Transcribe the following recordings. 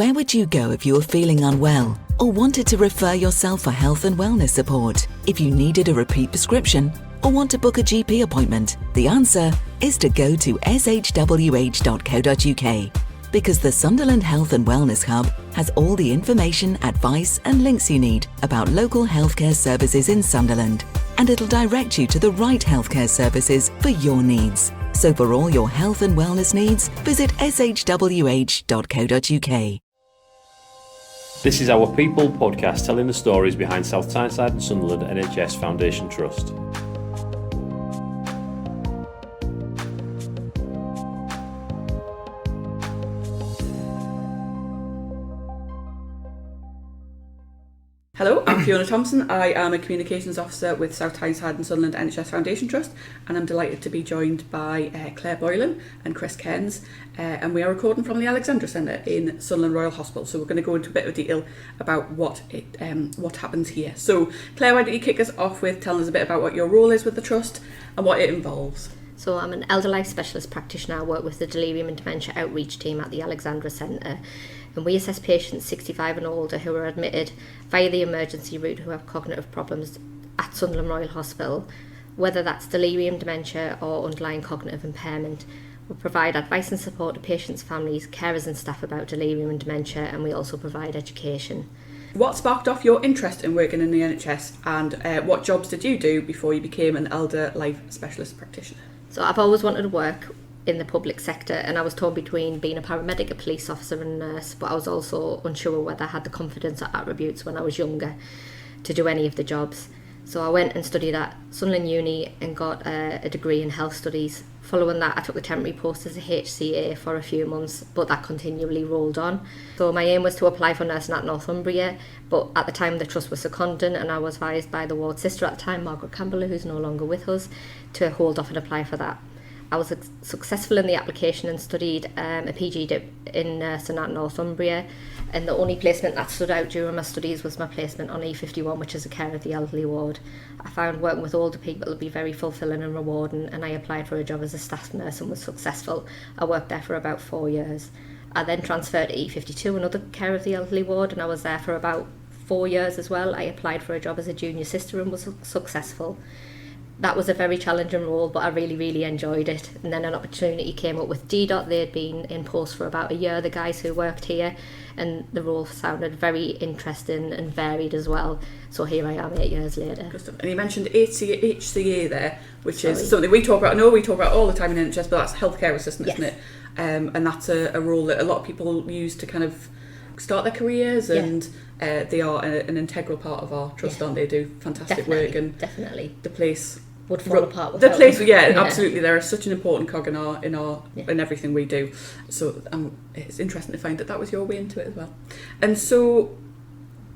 Where would you go if you were feeling unwell or wanted to refer yourself for health and wellness support? If you needed a repeat prescription or want to book a GP appointment, the answer is to go to shwh.co.uk. Because the Sunderland Health and Wellness Hub has all the information, advice and links you need about local healthcare services in Sunderland. And it'll direct you to the right healthcare services for your needs. So for all your health and wellness needs, visit shwh.co.uk. This is Our People podcast tytelling the stories behind South Tyneside and Sunderland NHS Foundation Trust. Hello, I'm Fiona Thompson. I am a Communications Officer with South Tyneside and Sunderland NHS Foundation Trust, and I'm delighted to be joined by Claire Boylan and Chris Cairns, and we are recording from the Alexandra Centre in Sunderland Royal Hospital. So we're going to go into a bit of detail about what happens here. So Claire, why don't you kick us off with telling us a bit about what your role is with the Trust and what it involves? So I'm an elder life specialist practitioner. I work with the Delirium and Dementia outreach team at the Alexandra Centre, and we assess patients 65 and older who are admitted via the emergency route who have cognitive problems at Sunderland Royal Hospital, whether that's delirium, dementia or underlying cognitive impairment. We provide advice and support to patients' families, carers and staff about delirium and dementia, and we also provide education. What sparked off your interest in working in the NHS, and what jobs did you do before you became an elder life specialist practitioner? So I've always wanted to work in the public sector, and I was torn between being a paramedic, a police officer and a nurse, but I was also unsure whether I had the confidence or attributes when I was younger to do any of the jobs. So I went and studied at Sunderland Uni and got a degree in health studies. Following that, I took a temporary post as a HCA for a few months, but that continually rolled on. So my aim was to apply for nursing at Northumbria, but at the time the trust was seconding, and I was advised by the ward sister at the time, Margaret Campbell, who's no longer with us, to hold off and apply for that. I was successful in the application and studied a PG in nursing at Northumbria, and the only placement that stood out during my studies was my placement on E51, which is a care of the elderly ward. I found working with older people to be very fulfilling and rewarding, and I applied for a job as a staff nurse and was successful. I worked there for about 4 years. I then transferred to E52, another care of the elderly ward, and I was there for about 4 years as well. I applied for a job as a junior sister and was successful. That was a very challenging role, but I really enjoyed it. And then an opportunity came up with DDOT. They had been in post for about a year, the guys who worked here, and the role sounded very interesting and varied as well. So here I am 8 years later. And you mentioned HCA there, which is something we talk about. I know we talk about all the time in NHS, but that's healthcare assistant, yes. Isn't it? And that's a role that a lot of people use to kind of start their careers, and they are an integral part of our trust, aren't they? They do fantastic work, and definitely the place would fall apart without the place. them. Absolutely. They're such an important cog in everything we do. So it's interesting to find that was your way into it as well. And so,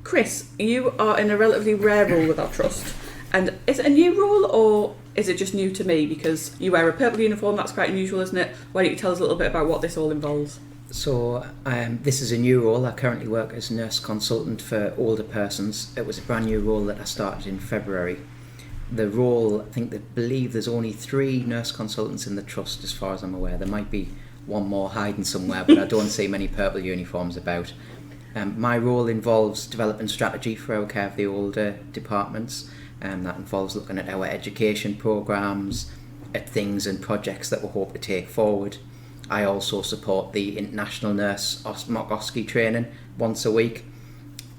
Chris, you are in a relatively rare role with our trust. And is it a new role, or is it just new to me? Because you wear a purple uniform, that's quite unusual, isn't it? Why don't you tell us a little bit about what this all involves? So this is a new role. I currently work as nurse consultant for older persons. It was a brand new role that I started in February. The role, I believe there's only 3 nurse consultants in the trust as far as I'm aware. There might be one more hiding somewhere, but I don't see many purple uniforms about. My role involves developing strategy for our care of the older departments. That involves looking at our education programmes, at things and projects that we hope to take forward. I also support the International Nurse mock OSCE training once a week.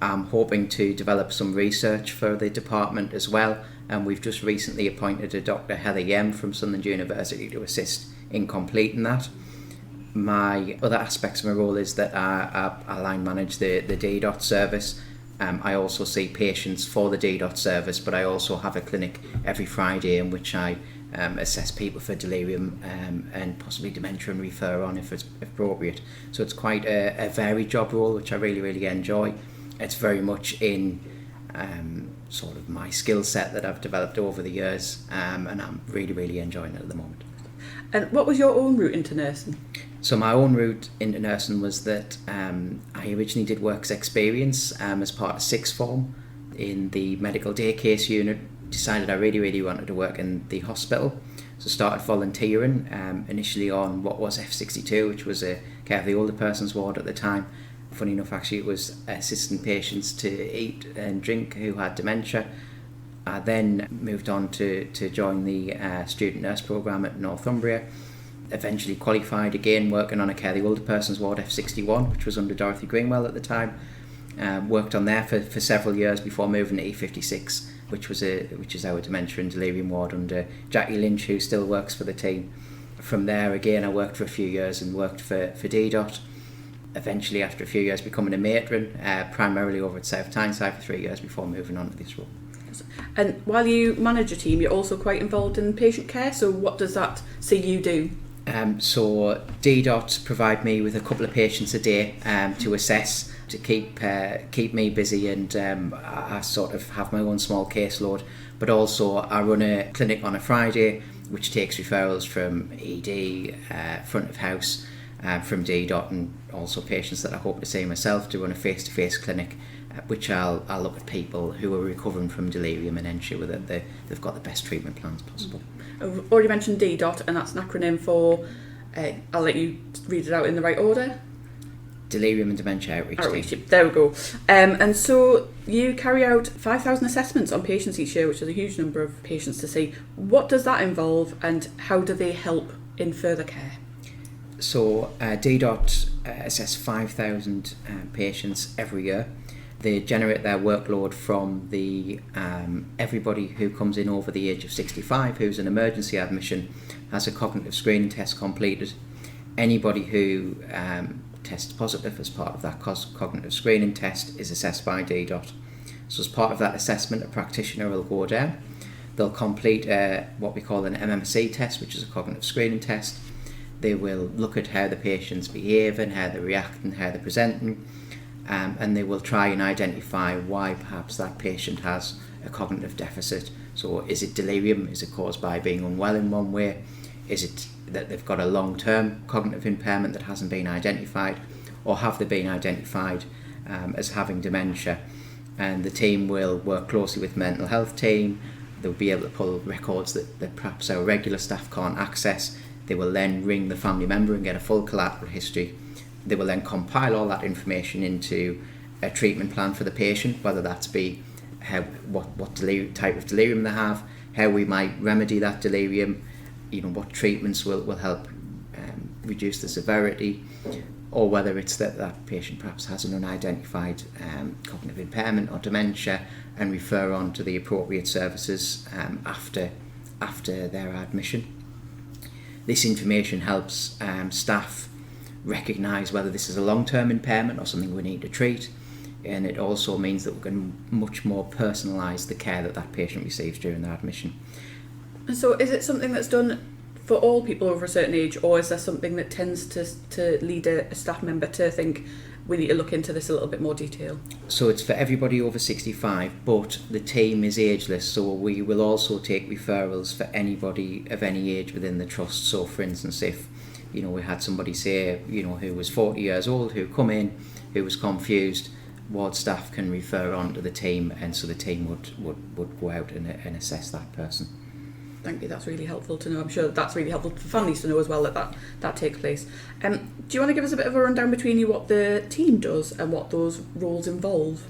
I'm hoping to develop some research for the department as well, and we've just recently appointed a Dr. Heather Yem from Sunderland University to assist in completing that. My other aspects of my role is that I line manage the DDOT service. I also see patients for the DDOT service, but I also have a clinic every Friday in which I assess people for delirium and possibly dementia and refer on if it's appropriate. So it's quite a varied job role, which I really enjoy. It's very much in sort of my skill set that I've developed over the years, and I'm really enjoying it at the moment. And what was your own route into nursing? So my own route into nursing was that I originally did works experience as part of sixth form in the medical day case unit. Decided I really wanted to work in the hospital, so started volunteering initially on what was F62, which was a care of the older persons ward at the time. Funny enough, actually, it was assisting patients to eat and drink who had dementia. I then moved on to join the student nurse programme at Northumbria. Eventually qualified again, working on a care, the Older Persons Ward F61, which was under Dorothy Greenwell at the time. Worked on there for several years before moving to E56, which is our dementia and delirium ward under Jackie Lynch, who still works for the team. From there, again, I worked for a few years and worked for DDOT. Eventually, after a few years, becoming a matron, primarily over at South Tyneside for 3 years before moving on to this role. And while you manage a team, you're also quite involved in patient care. So what does that see you do? So DDOT provide me with a couple of patients a day to assess, to keep me busy, and I sort of have my own small caseload. But also I run a clinic on a Friday, which takes referrals from ED, front of house, from DDOT, and also patients that I hope to see myself, to run a face-to-face clinic, which I'll look at people who are recovering from delirium and ensure that they've got the best treatment plans possible. I've already mentioned DDOT, and that's an acronym for, I'll let you read it out in the right order. Delirium and Dementia Outreach Team. There we go. And so you carry out 5,000 assessments on patients each year, which is a huge number of patients to see. What does that involve, and how do they help in further care? So DDOT assess 5,000 patients every year. They generate their workload from the everybody who comes in over the age of 65 who's an emergency admission has a cognitive screening test completed. Anybody who tests positive as part of that cognitive screening test is assessed by DDOT. So as part of that assessment, a practitioner will go down. They'll complete what we call an MMSE test, which is a cognitive screening test. They will look at how the patient's behaving, how they're reacting, how they're presenting, and they will try and identify why perhaps that patient has a cognitive deficit. So is it delirium? Is it caused by being unwell in one way? Is it that they've got a long-term cognitive impairment that hasn't been identified? Or have they been identified as having dementia? And the team will work closely with the mental health team. They'll be able to pull records that perhaps our regular staff can't access. They will then ring the family member and get a full collateral history. They will then compile all that information into a treatment plan for the patient, whether that's be what type of delirium they have, how we might remedy that delirium, what treatments will help reduce the severity, or whether it's that patient perhaps has an unidentified cognitive impairment or dementia, and refer on to the appropriate services after their admission. This information helps staff recognise whether this is a long-term impairment or something we need to treat, and it also means that we can much more personalise the care that patient receives during their admission. And so is it something that's done for all people over a certain age, or is there something that tends to lead a staff member to think we need to look into this a little bit more detail? So it's for everybody over 65, but the team is ageless, so we will also take referrals for anybody of any age within the trust. So for instance, if we had somebody say who was 40 years old who come in, who was confused, ward staff can refer on to the team, and so the team would go out and assess that person. Thank you, that's really helpful to know. I'm sure that's really helpful for families to know as well that takes place. Do you want to give us a bit of a rundown between you what the team does and what those roles involve?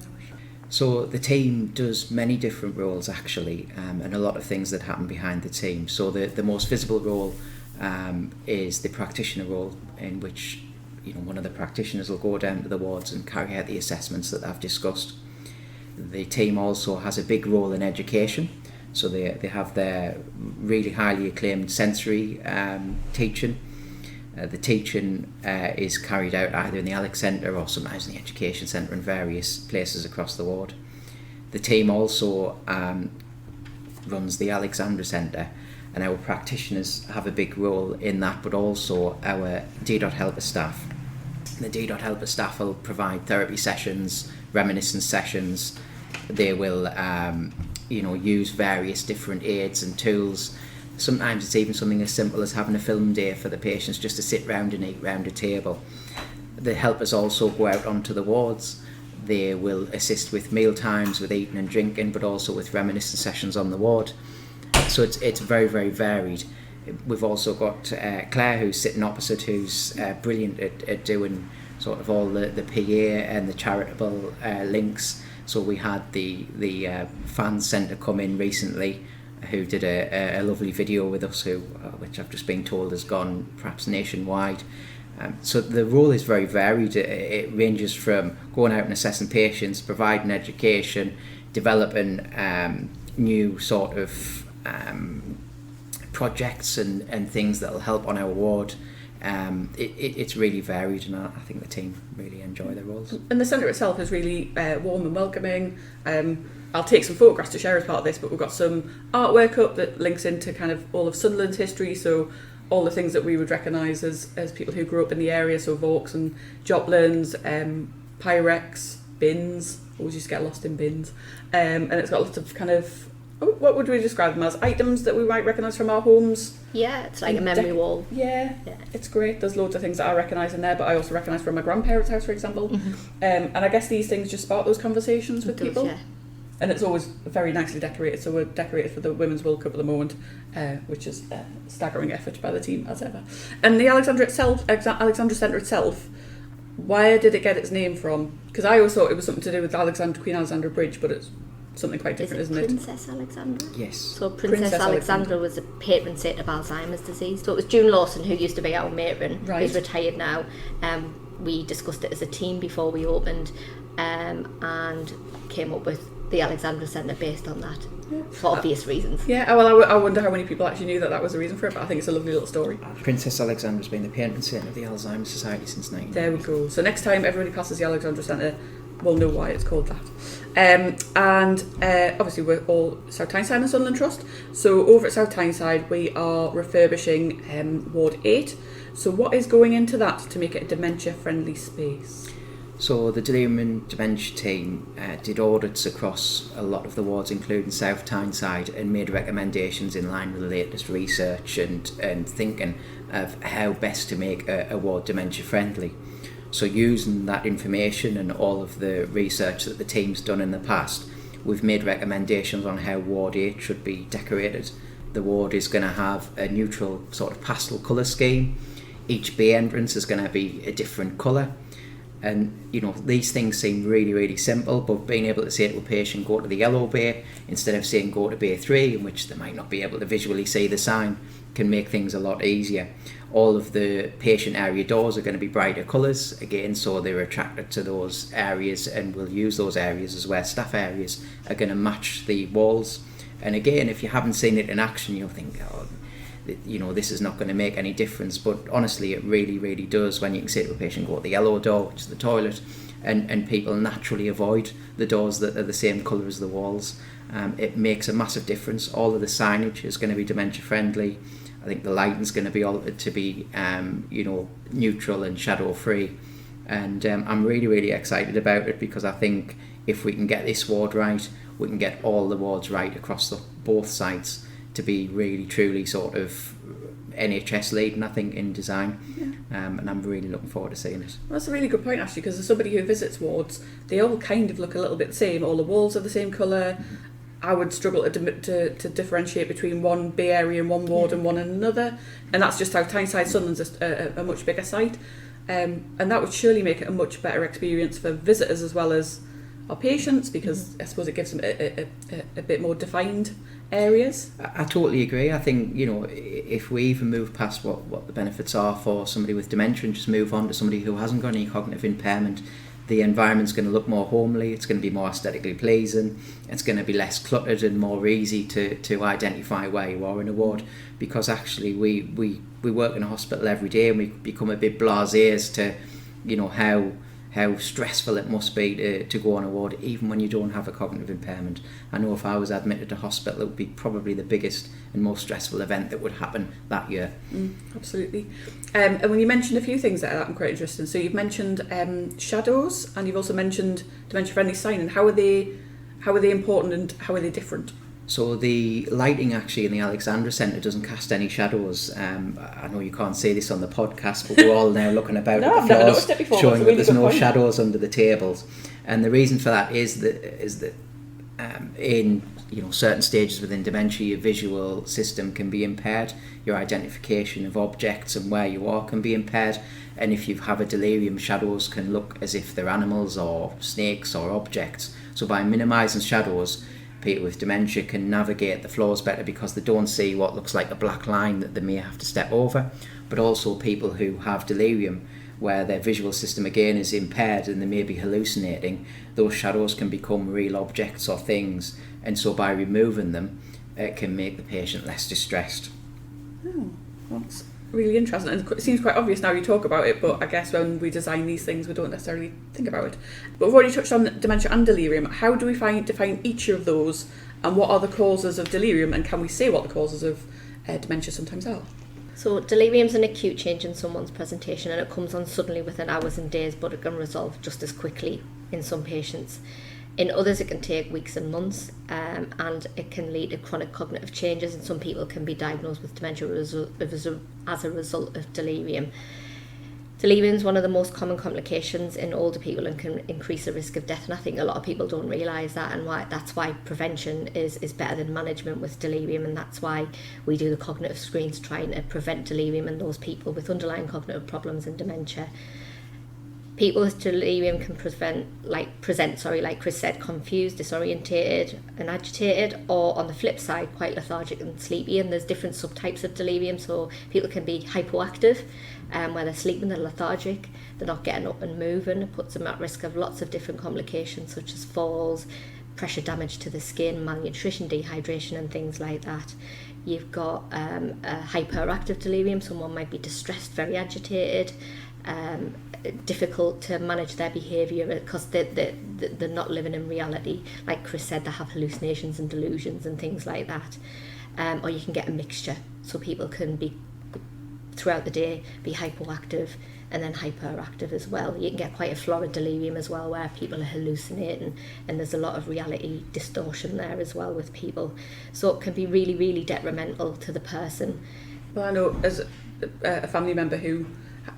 So the team does many different roles actually, and a lot of things that happen behind the team. So the most visible role is the practitioner role, in which one of the practitioners will go down to the wards and carry out the assessments that I've discussed. The team also has a big role in education. So they have their really highly acclaimed sensory teaching. The teaching is carried out either in the Alex Centre or sometimes in the Education Centre in various places across the ward. The team also runs the Alexandra Centre, and our practitioners have a big role in that, but also our DDOT helper staff. The DDOT helper staff will provide therapy sessions, reminiscence sessions. They will use various different aids and tools. Sometimes it's even something as simple as having a film day for the patients just to sit round and eat round a table. The helpers also go out onto the wards. They will assist with meal times, with eating and drinking, but also with reminiscence sessions on the ward. So it's very, very varied. We've also got Claire, who's sitting opposite, who's brilliant at doing sort of all the PA and the charitable links. So we had the Fans Centre come in recently, who did a lovely video with us, which I've just been told has gone perhaps nationwide. So the role is very varied. It ranges from going out and assessing patients, providing education, developing new sort of projects and things that will help on our ward. It's really varied, and I think the team really enjoy their roles. And the centre itself is really warm and welcoming. I'll take some photographs to share as part of this, but we've got some artwork up that links into kind of all of Sunderland's history, so all the things that we would recognise as people who grew up in the area, so Vauxhalls and Joplands, Pyrex, bins, always used to get lost in bins, and it's got lots of kind of, what would we describe them as, items that we might recognise from our homes. Yeah, it's like a memory wall. Yeah, it's great. There's loads of things that I recognise in there, but I also recognise from my grandparents' house, for example. And I guess these things just spark those conversations with people. Yeah. And it's always very nicely decorated. So we're decorated for the Women's World Cup at the moment, which is a staggering effort by the team, as ever. And the Alexandra Centre itself, where did it get its name from? Because I always thought it was something to do with Queen Alexandra Bridge, but it's something quite different, isn't it? Princess Alexandra? Yes. So Princess Alexandra was a patron saint of Alzheimer's disease. So it was June Lawson, who used to be our matron, who's retired now. We discussed it as a team before we opened, and came up with the Alexandra Centre based on that, for obvious reasons. Yeah, well, I wonder how many people actually knew that was the reason for it, but I think it's a lovely little story. Princess Alexandra's been the patron saint of the Alzheimer's Society since 1990. There we go. So next time everybody passes the Alexandra Centre, we'll know why it's called that. And obviously we're all South Tyneside and Sunderland Trust. So over at South Tyneside we are refurbishing Ward 8. So what is going into that to make it a dementia-friendly space? So the Delirium and Dementia team did audits across a lot of the wards, including South Tyneside, and made recommendations in line with the latest research and thinking of how best to make a ward dementia friendly. So using that information and all of the research that the team's done in the past, we've made recommendations on how Ward 8 should be decorated. The ward is going to have a neutral sort of pastel colour scheme. Each bay entrance is going to be a different colour. And, you know, these things seem really, really simple, but being able to say to a patient, go to the yellow bay, instead of saying go to bay 3, in which they might not be able to visually see the sign, can make things a lot easier. All of the patient area doors are going to be brighter colours, again, so they're attracted to those areas, and we'll use those areas as where staff areas are going to match the walls. And again, if you haven't seen it in action, you'll think, oh, you know, this is not going to make any difference, but honestly it really, really does when you can say to a patient, go to the yellow door, which is the toilet, and people naturally avoid the doors that are the same colour as the walls. It makes a massive difference. All of the signage is going to be dementia friendly. I think the lighting's going to be altered to be you know, neutral and shadow free, and I'm really, really excited about it, because I think if we can get this ward right, we can get all the wards right across both sites to be really, truly sort of NHS leading, I think, in design. And I'm really looking forward to seeing it. Well, that's a really good point, actually, because as somebody who visits wards, they all kind of look a little bit the same. All the walls are the same colour. I would struggle to differentiate between one bay area in one ward and one in another, and that's just how Tyneside Sunderland's a much bigger site, and that would surely make it a much better experience for visitors as well as our patients, because I suppose it gives them a bit more defined areas. I totally agree. I think, you know, if we even move past what the benefits are for somebody with dementia and just move on to somebody who hasn't got any cognitive impairment, the environment's going to look more homely, it's going to be more aesthetically pleasing, it's going to be less cluttered and more easy to identify where you are in a ward, because actually we work in a hospital every day and we become a bit blasé as to, you know, how stressful it must be to go on a ward, even when you don't have a cognitive impairment. I know if I was admitted to hospital, it would be probably the biggest and most stressful event that would happen that year. Absolutely. And when you mentioned a few things that I'm quite interested in, so you've mentioned shadows, and you've also mentioned dementia-friendly sign, how are they important and how are they different? So the lighting actually in the Alexandra Centre doesn't cast any shadows. I know you can't say this on the podcast, but we're all now looking about at the floors, showing that there's no shadows under the tables. And the reason for that is that in certain stages within dementia, your visual system can be impaired, your identification of objects and where you are can be impaired, and if you have a delirium, shadows can look as if they're animals or snakes or objects. So by minimising shadows, people with dementia can navigate the floors better because they don't see what looks like a black line that they may have to step over. But also people who have delirium, where their visual system again is impaired and they may be hallucinating, those shadows can become real objects or things, and so by removing them it can make the patient less distressed. Oh, that's really interesting, and it seems quite obvious now you talk about it, but I guess when we design these things we don't necessarily think about it. But we've already touched on dementia and delirium. How do we define each of those, and what are the causes of delirium, and can we say what the causes of dementia sometimes are? So delirium is an acute change in someone's presentation, and it comes on suddenly within hours and days, but it can resolve just as quickly in some patients. In others it can take weeks and months, and it can lead to chronic cognitive changes, and some people can be diagnosed with dementia as a result of delirium. Delirium is one of the most common complications in older people and can increase the risk of death, and I think a lot of people don't realise that, and that's why prevention is better than management with delirium, and that's why we do the cognitive screens trying to prevent delirium in those people with underlying cognitive problems and dementia. People with delirium can present, like Chris said, confused, disorientated and agitated, or on the flip side, quite lethargic and sleepy. And there's different subtypes of delirium, so people can be hypoactive, where they're sleeping, they're lethargic, they're not getting up and moving. It puts them at risk of lots of different complications such as falls, pressure damage to the skin, malnutrition, dehydration and things like that. You've got a hyperactive delirium. Someone might be distressed, very agitated, difficult to manage their behaviour because they're not living in reality. Like Chris said, they have hallucinations and delusions and things like that. Or you can get a mixture, so people can be throughout the day be hypoactive and then hyperactive as well. You can get quite a florid delirium as well, where people are hallucinating, and there's a lot of reality distortion there as well with people. So it can be really, really detrimental to the person. Well, I know as a family member who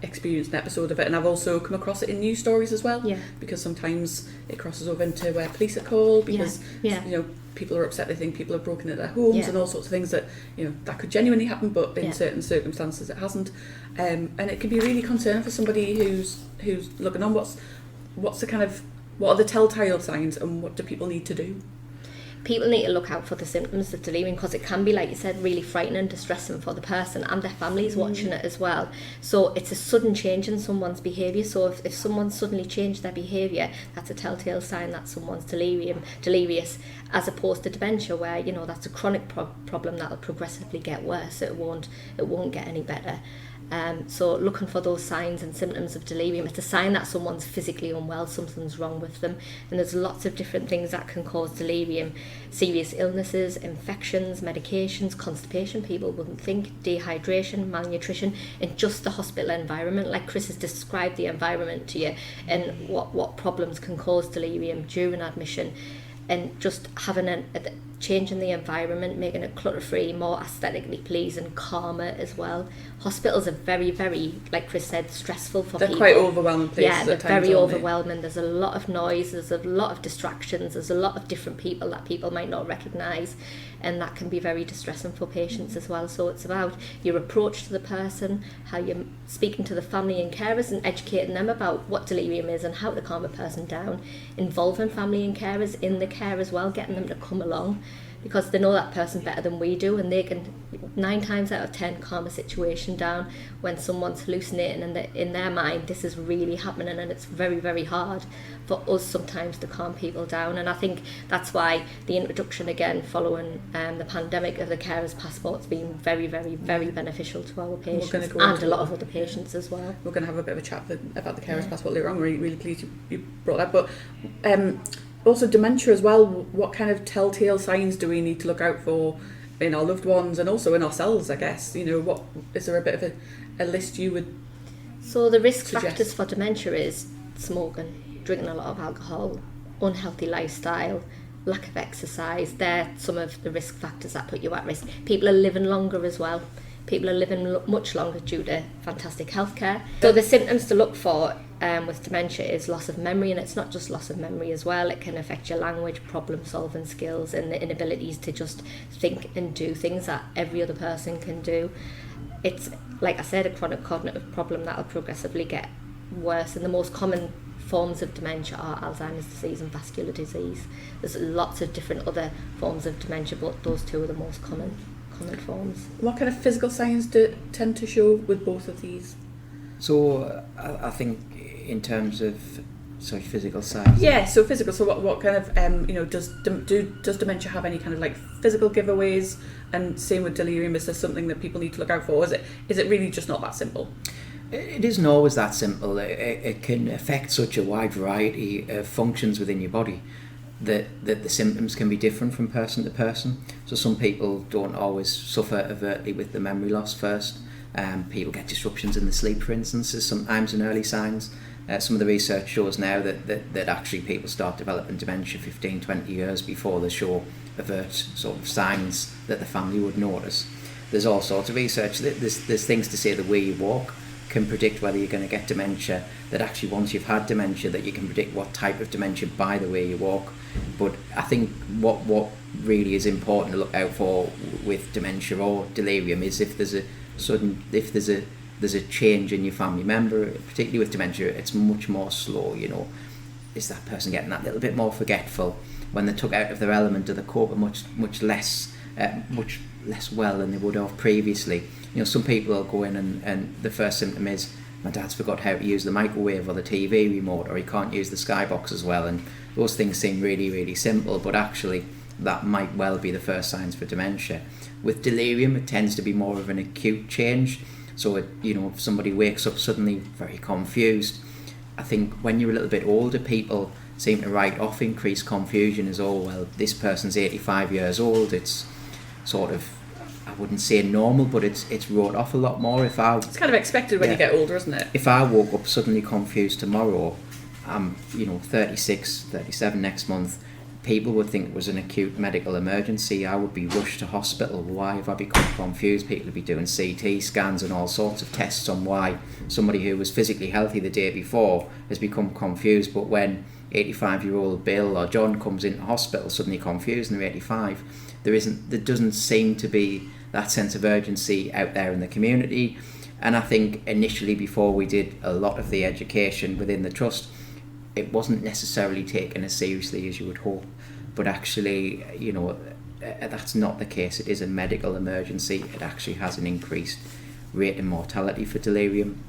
experienced an episode of it, and I've also come across it in news stories as well, because sometimes it crosses over into where police are called because people are upset, they think people have broken into their homes and all sorts of things that that could genuinely happen, but in certain circumstances it hasn't, and it can be really concerning for somebody who's looking on. What are the telltale signs, and what do people need to do? People need to look out for the symptoms of delirium, because it can be, like you said, really frightening and distressing for the person and their families watching it as well. So it's a sudden change in someone's behaviour. So if someone suddenly changed their behaviour, that's a telltale sign that someone's delirious, as opposed to dementia, where that's a chronic problem that'll progressively get worse. It won't get any better. So looking for those signs and symptoms of delirium, it's a sign that someone's physically unwell, something's wrong with them, and there's lots of different things that can cause delirium: serious illnesses, infections, medications, constipation, people wouldn't think, dehydration, malnutrition, and just the hospital environment. Like Chris has described the environment to you and what problems can cause delirium during admission, and just having a change in the environment, making it clutter-free, more aesthetically pleasing, calmer as well. Hospitals are very, very, like Chris said, stressful for people. They're quite overwhelming places. Yeah, they're very overwhelming. There's a lot of noise, there's a lot of distractions, there's a lot of different people that people might not recognise, and that can be very distressing for patients as well. So it's about your approach to the person, how you're speaking to the family and carers and educating them about what delirium is and how to calm a person down, involving family and carers in the care as well, getting them to come along, because they know that person better than we do, and they can 9 times out of 10 calm a situation down when someone's hallucinating and in their mind this is really happening, and it's very, very hard for us sometimes to calm people down. And I think that's why the introduction again following the pandemic of the carers passport's been very, very, very beneficial to our patients and a lot of other patients as well. We're going to have a bit of a chat about the carers passport later on. We're really pleased you brought that, but also dementia as well. What kind of telltale signs do we need to look out for in our loved ones and also in ourselves, I guess? What is there a bit of a list you would So the risk suggest? factors for dementia is smoking, drinking a lot of alcohol, unhealthy lifestyle, lack of exercise. They're some of the risk factors that put you at risk. People are living longer as well. people are living much longer due to fantastic healthcare. So the symptoms to look for with dementia is loss of memory, and it's not just loss of memory as well. It can affect your language, problem solving skills, and the inabilities to just think and do things that every other person can do. It's, like I said, a chronic cognitive problem that will progressively get worse, and the most common forms of dementia are Alzheimer's disease and vascular disease. There's lots of different other forms of dementia, but those two are the most common forms. What kind of physical signs do tend to show with both of these? So I think in terms of physical signs. Yeah, so physical. So what kind of does dementia have any kind of like physical giveaways? And same with delirium, is there something that people need to look out for? Is it really just not that simple? It isn't always that simple. It can affect such a wide variety of functions within your body that the symptoms can be different from person to person. So some people don't always suffer overtly with the memory loss first. People get disruptions in the sleep, for instance, is sometimes an early signs. Some of the research shows now that actually people start developing dementia 15, 20 years before they show overt sort of signs that the family would notice. There's all sorts of research. There's things to say the way you walk can predict whether you're going to get dementia, that actually once you've had dementia that you can predict what type of dementia by the way you walk. But I think what really is important to look out for with dementia or delirium is if there's a change in your family member, particularly with dementia, it's much more slow, Is that person getting that little bit more forgetful? When they're took out of their element, do they cope much less well than they would have previously? Some people will go in and the first symptom is, my dad's forgot how to use the microwave or the TV remote, or he can't use the skybox as well, and those things seem really, really simple, but actually that might well be the first signs for dementia. With delirium, it tends to be more of an acute change. So if somebody wakes up suddenly very confused, I think when you're a little bit older, people seem to write off increased confusion as, oh, well, this person's 85 years old. It's sort of, I wouldn't say normal, but it's wrote off a lot more. It's kind of expected when you get older, isn't it? If I woke up suddenly confused tomorrow, I'm 36, 37 next month, people would think it was an acute medical emergency. I would be rushed to hospital. Why have I become confused? People would be doing CT scans and all sorts of tests on why somebody who was physically healthy the day before has become confused. But when 85-year-old Bill or John comes into hospital suddenly confused and they're 85, there doesn't seem to be that sense of urgency out there in the community. And I think initially, before we did a lot of the education within the trust, it wasn't necessarily taken as seriously as you would hope. But actually, that's not the case. It is a medical emergency. It actually has an increased rate in mortality for delirium.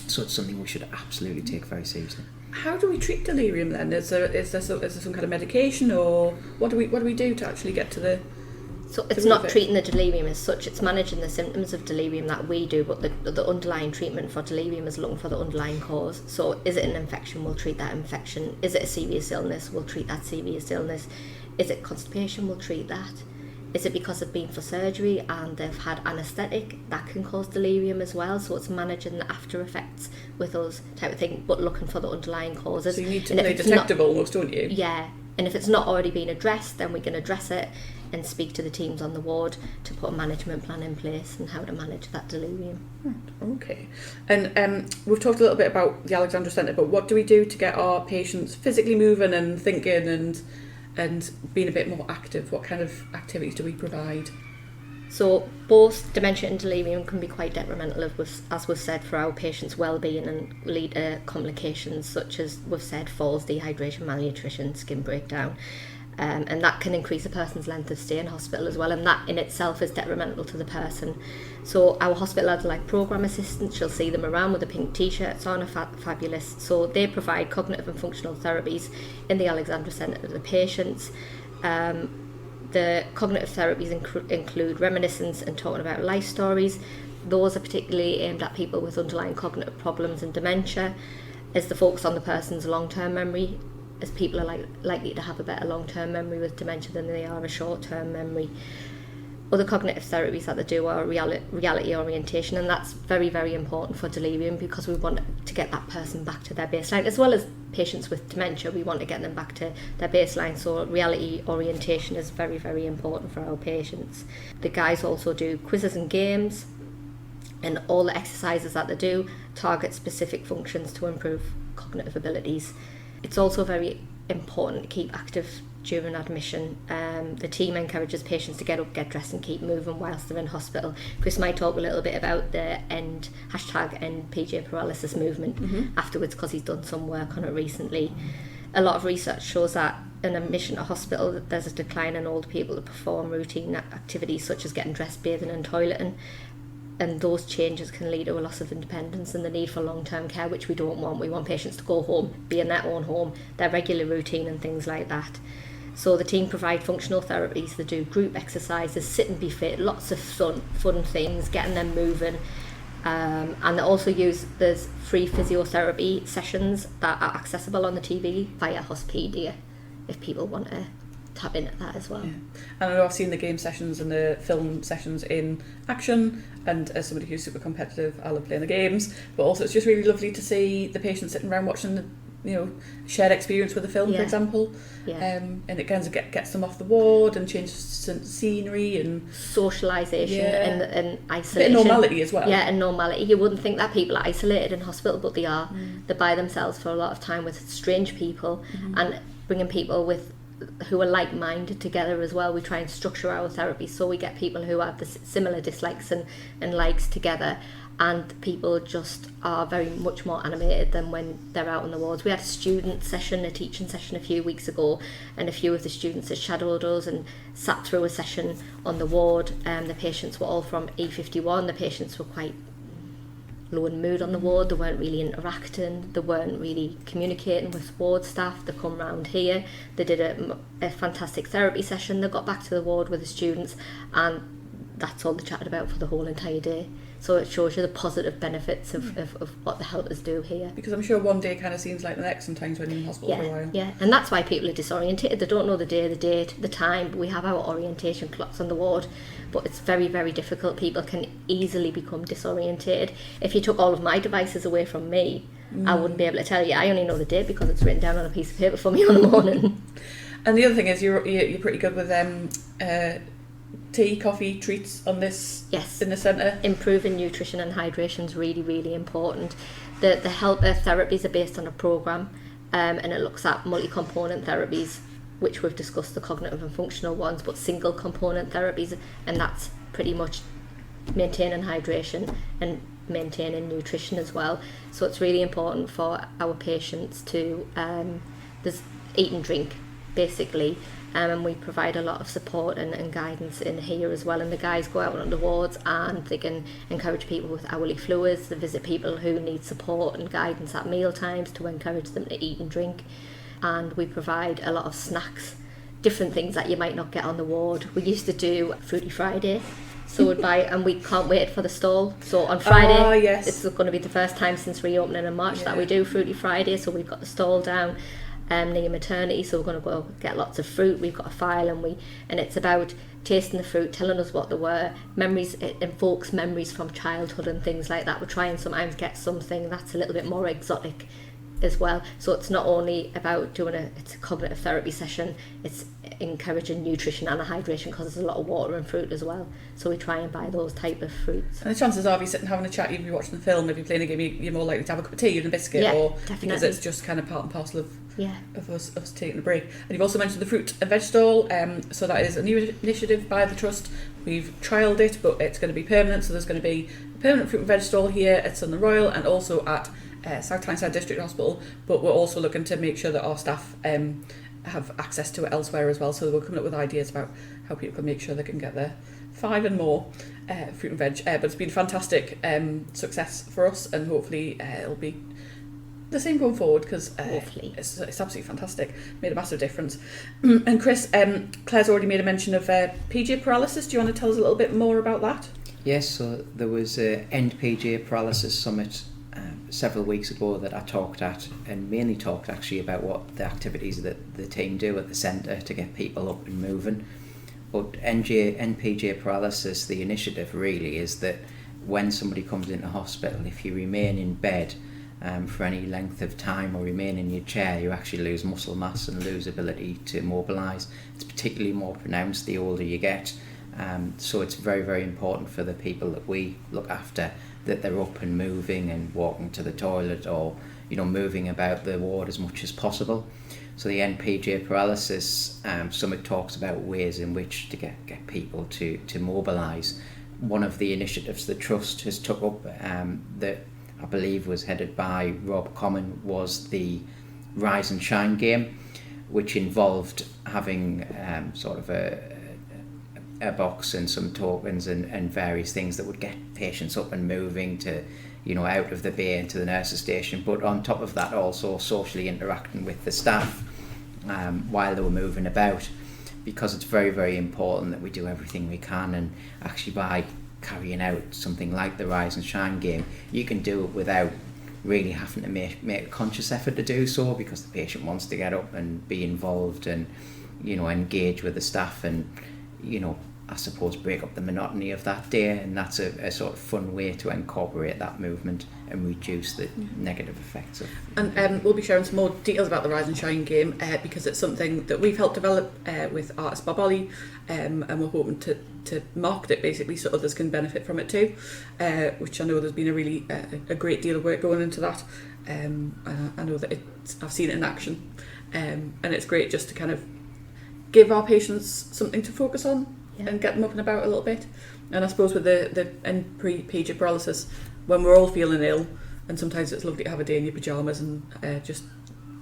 So it's something we should absolutely take very seriously. How do we treat delirium then? Is there some kind of medication, or what do we do to actually get to the... So it's not treating the delirium as such, it's managing the symptoms of delirium that we do, but the underlying treatment for delirium is looking for the underlying cause. So is it an infection? We'll treat that infection. Is it a serious illness? We'll treat that serious illness. Is it constipation? We'll treat that. Is it because they've been for surgery and they've had anaesthetic? That can cause delirium as well. So it's managing the after effects with us type of thing, but looking for the underlying causes. So you need to play detective almost, don't you? Yeah. And if it's not already been addressed, then we can address it and speak to the teams on the ward to put a management plan in place and how to manage that delirium. Okay. And we've talked a little bit about the Alexandra Centre, but what do we do to get our patients physically moving and thinking and being a bit more active? What kind of activities do we provide? So both dementia and delirium can be quite detrimental, as we've said, for our patients' well-being and lead to complications such as, we've said, falls, dehydration, malnutrition, skin breakdown. And that can increase a person's length of stay in hospital as well, and that in itself is detrimental to the person. So our hospital lads are like programme assistants. You'll see them around with the pink t-shirts on, fabulous. So they provide cognitive and functional therapies in the Alexandra Centre to the patients. The cognitive therapies include reminiscence and talking about life stories. Those are particularly aimed at people with underlying cognitive problems and dementia, as the focus on the person's long-term memory, as people are likely to have a better long-term memory with dementia than they are a short-term memory. Other cognitive therapies that they do are reality orientation, and that's very, very important for delirium because we want to get that person back to their baseline. As well as patients with dementia, we want to get them back to their baseline, so reality orientation is very, very important for our patients. The guys also do quizzes and games, And all the exercises that they do target specific functions to improve cognitive abilities. It's also very important to keep active during admission. The team encourages patients to get up, get dressed and keep moving whilst they're in hospital. Chris might talk a little bit about the end PJ paralysis movement afterwards, because he's done some work on it recently. A lot of research shows that in admission to hospital there's a decline in older people that perform routine activities such as getting dressed, bathing and toileting. And those changes can lead to a loss of independence and the need for long-term care, which we don't want. We want patients to go home, be in their own home, their regular routine and things like that. So the team provide functional therapies. They do group exercises, sit and be fit, lots of fun things, getting them moving. And they also there's free physiotherapy sessions that are accessible on the TV via Hospedia, if people want to tap into that as well. Yeah. And I know I've seen the game sessions and the film sessions in action, and as somebody who's super competitive, I love playing the games, but also it's just really lovely to see the patients sitting around watching the shared experience with the film, for example. And it kind of gets them off the ward and changes scenery and socialisation and isolation. Bit of normality as well. Yeah, and normality. You wouldn't think that people are isolated in hospital, but they are. They're by themselves for a lot of time with strange people, and bringing people who are like-minded together as well. We try and structure our therapy so we get people who have the similar dislikes and likes together, and people just are very much more animated than when they're out on the wards. We had a teaching session a few weeks ago, and a few of the students had shadowed us and sat through a session on the ward. The patients were all from E51. The patients were quite low in mood on the ward. They weren't really interacting, they weren't really communicating with ward staff. They come round here, they did a fantastic therapy session, they got back to the ward with the students, and that's all they chatted about for the whole entire day. So it shows you the positive benefits of what the helpers do here. Because I'm sure one day kind of seems like the next sometimes when you're in hospital for a while. Yeah, and that's why people are disorientated. They don't know the day, the date, the time. We have our orientation clocks on the ward, but it's very, very difficult. People can easily become disorientated. If you took all of my devices away from me, I wouldn't be able to tell you. I only know the date because it's written down on a piece of paper for me on the morning. And the other thing is you're pretty good with tea, coffee, treats on this in the centre. Improving nutrition and hydration is really, really important. The helper therapies are based on a programme, and it looks at multi-component therapies, which we've discussed, the cognitive and functional ones, but single component therapies, and that's pretty much maintaining hydration and maintaining nutrition as well. So it's really important for our patients to there's eat and drink basically, and we provide a lot of support and guidance in here as well. And the guys go out on the wards and they can encourage people with hourly fluids. They visit people who need support and guidance at meal times to encourage them to eat and drink. And we provide a lot of snacks, different things that you might not get on the ward. We used to do Fruity Friday, so we'd buy, and we can't wait for the stall. So on Friday, it's going to be the first time since reopening in March that we do Fruity Friday. So we've got the stall down near maternity, so we're going to go get lots of fruit. We've got a file, and it's about tasting the fruit, telling us what they were, memories. It invokes memories from childhood and things like that. We try and sometimes get something that's a little bit more exotic as well. So it's not only about doing it's a cognitive therapy session, it's encouraging nutrition and hydration, because there's a lot of water and fruit as well. So we try and buy those type of fruits. And the chances are, if you're sitting having a chat, if you're watching the film, if you're playing a game, you're more likely to have a cup of tea and a biscuit, or definitely. Because it's just kind of part and parcel of us taking a break. And you've also mentioned the fruit and veg stall. So that is a new initiative by the Trust. We've trialled it, but it's going to be permanent. So there's going to be a permanent fruit and veg stall here at Sunderland Royal and also at South Tyneside District Hospital. But we're also looking to make sure that our staff have access to it elsewhere as well. So we're coming up with ideas about how people can make sure they can get their 5 and more fruit and veg. But it's been a fantastic success for us, and hopefully it'll be the same going forward, because it's absolutely fantastic. Made a massive difference. And Chris, Claire's already made a mention of PJ paralysis. Do you want to tell us a little bit more about that? Yes, so there was a End PJ Paralysis Summit several weeks ago that I talked at, and mainly talked actually about what the activities that the team do at the centre to get people up and moving. But NPJ paralysis, the initiative really is that when somebody comes into hospital, if you remain in bed for any length of time or remain in your chair, you actually lose muscle mass and lose ability to mobilise. It's particularly more pronounced the older you get, So it's very, very important for the people that we look after that they're up and moving and walking to the toilet, or moving about the ward as much as possible. So the NPJ paralysis summit talks about ways in which to get people to mobilise. One of the initiatives the Trust has took up that I believe was headed by Rob Common was the Rise and Shine game, which involved having sort of a box and some tokens and various things that would get patients up and moving to, out of the bay into the nurses station. But on top of that, also socially interacting with the staff while they were moving about, because it's very, very important that we do everything we can. And actually, by carrying out something like the Rise and Shine game, you can do it without really having to make a conscious effort to do so, because the patient wants to get up and be involved and engage with the staff and I suppose break up the monotony of that day. And that's a sort of fun way to incorporate that movement and reduce the negative effects of. And we'll be sharing some more details about the Rise and Shine game because it's something that we've helped develop with artist Bob Ollie, and we're hoping to market it basically so others can benefit from it too, which I know there's been a really a great deal of work going into that. I know that I've seen it in action, and it's great just to kind of give our patients something to focus on and get them up and about a little bit. And I suppose with the NPJ paralysis, when we're all feeling ill, and sometimes it's lovely to have a day in your pyjamas and just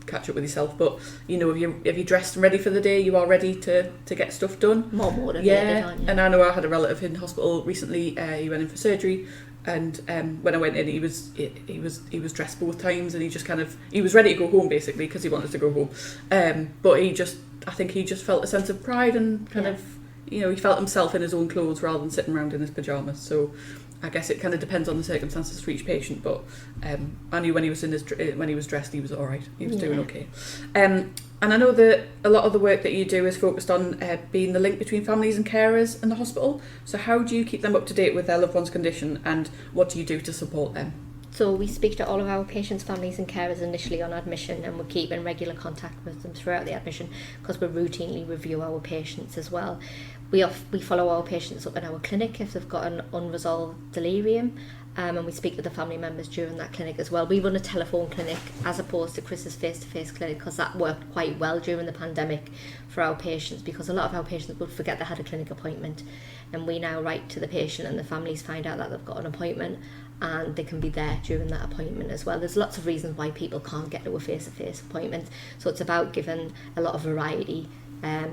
catch up with yourself, but if you're dressed and ready for the day, you are ready to get stuff done. More motivated, aren't you? And I know I had a relative in hospital recently. He went in for surgery, and when I went in, he was dressed both times, and he was ready to go home basically because he wanted to go home. But I think he just felt a sense of pride and kind of, he felt himself in his own clothes rather than sitting around in his pyjamas. So I guess it kind of depends on the circumstances for each patient, but I knew when he was dressed, he was all right. He was doing okay. And I know that a lot of the work that you do is focused on being the link between families and carers and the hospital. So how do you keep them up to date with their loved one's condition, and what do you do to support them? So we speak to all of our patients, families and carers initially on admission, and we keep in regular contact with them throughout the admission because we routinely review our patients as well. We follow our patients up in our clinic if they've got an unresolved delirium, and we speak with the family members during that clinic as well. We run a telephone clinic as opposed to Chris's face-to-face clinic because that worked quite well during the pandemic for our patients, because a lot of our patients would forget they had a clinic appointment, and we now write to the patient and the families find out that they've got an appointment and they can be there during that appointment as well. There's lots of reasons why people can't get to a face-to-face appointment, so it's about giving a lot of variety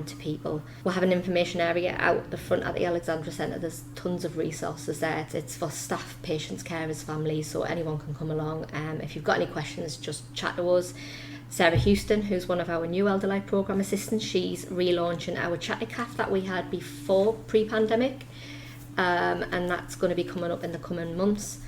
to people. We'll have an information area out the front at the Alexandra Centre. There's tons of resources there. It's for staff, patients, carers, families, so anyone can come along. If you've got any questions, just chat to us. Sarah Houston, who's one of our new Elder Life programme assistants, she's relaunching our chatty cafe that we had before pre-pandemic, and that's going to be coming up in the coming months.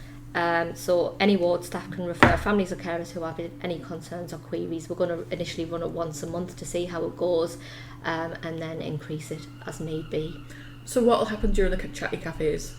So any ward staff can refer families or carers who have any concerns or queries. We're going to initially run it once a month to see how it goes, and then increase it as need be. So what will happen during the chatty cafes?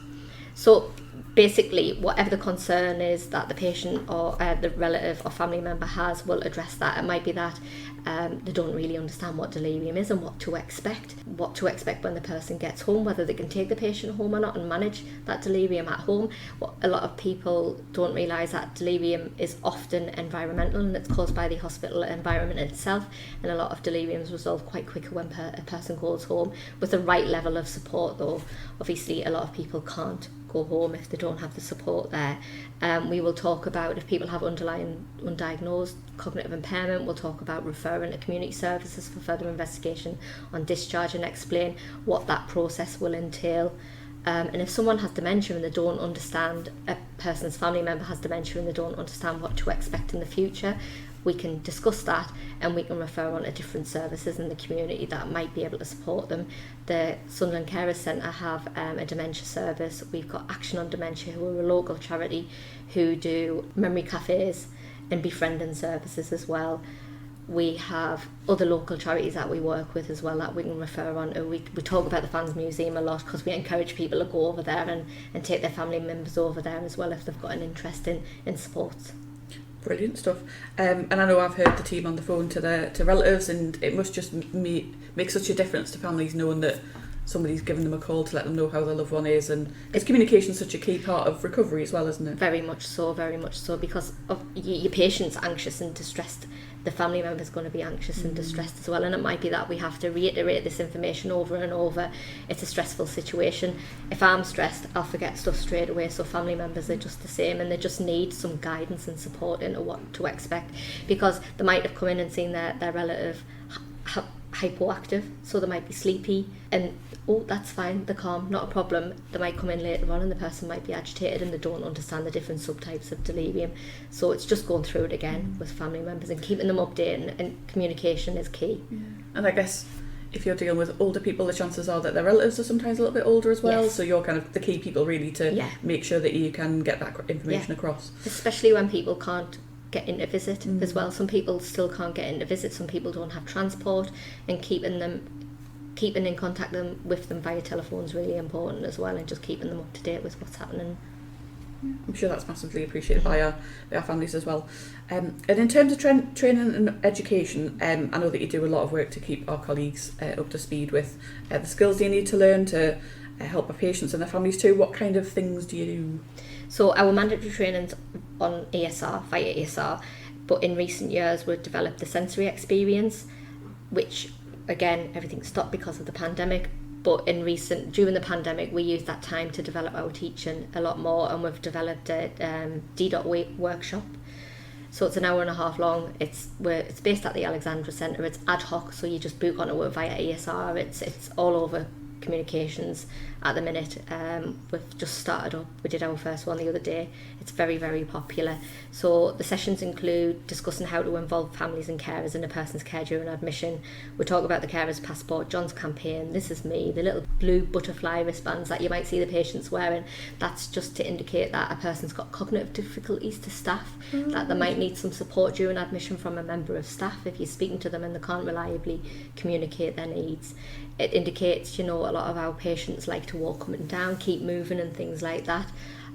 So basically, whatever the concern is that the patient or the relative or family member has, we'll address that. It might be that they don't really understand what delirium is and what to expect when the person gets home, whether they can take the patient home or not and manage that delirium at home. What a lot of people don't realise that delirium is often environmental, and it's caused by the hospital environment itself, and a lot of deliriums resolve quite quicker when a person goes home with the right level of support, though obviously a lot of people can't go home if they don't have the support there. We will talk about if people have underlying undiagnosed cognitive impairment. We'll talk about referring to community services for further investigation on discharge and explain what that process will entail. And if someone has dementia and they don't understand, a person's family member has dementia and they don't understand what to expect in the future, we can discuss that and we can refer on to different services in the community that might be able to support them. The Sunderland Carers Centre have a dementia service. We've got Action on Dementia, who are a local charity who do memory cafes and befriending services as well. We have other local charities that we work with as well that we can refer on to. We talk about the Fans Museum a lot because we encourage people to go over there and take their family members over there as well if they've got an interest in sports. Brilliant stuff. And I know I've heard the team on the phone to relatives, and it must just make such a difference to families knowing that somebody's given them a call to let them know how their loved one is, and because communication is such a key part of recovery as well, isn't it? Very much so, because of your patient's anxious and distressed, the family member's going to be anxious and distressed as well, and it might be that we have to reiterate this information over and over. It's a stressful situation. If I'm stressed, I'll forget stuff straight away, so family members are just the same, and they just need some guidance and support into what to expect, because they might have come in and seen their relative hypoactive, so they might be sleepy, and that's fine, they're calm, not a problem. They might come in later on and the person might be agitated and they don't understand the different subtypes of delirium. So it's just going through it again with family members and keeping them updated, and communication is key. Yeah. And I guess if you're dealing with older people, the chances are that their relatives are sometimes a little bit older as well, so you're kind of the key people really to make sure that you can get that information across. Especially when people can't get in to visit as well. Some people still can't get in to visit, some people don't have transport, and keeping in contact with them via telephone is really important as well, and just keeping them up to date with what's happening. I'm sure that's massively appreciated by our families as well. And in terms of training and education, I know that you do a lot of work to keep our colleagues up to speed with the skills they need to learn to help our patients and their families too. What kind of things do you do? So our mandatory training's on ESR, via ESR, but in recent years we've developed the sensory experience, which again, everything stopped because of the pandemic, but during the pandemic we used that time to develop our teaching a lot more, and we've developed a D.Weight workshop. So it's an hour and a half long. It's based at the Alexandra Centre. It's ad hoc, so you just book onto it via ESR. It's all over communications at the minute. We've just started up. We did our first one the other day. It's very, very popular. So the sessions include discussing how to involve families and carers in a person's care during admission. We talk about the carer's passport, John's campaign, This Is Me, the little blue butterfly wristbands that you might see the patients wearing. That's just to indicate that a person's got cognitive difficulties to staff, that they might need some support during admission from a member of staff if you're speaking to them and they can't reliably communicate their needs. It indicates, a lot of our patients like to walk up and down, keep moving and things like that,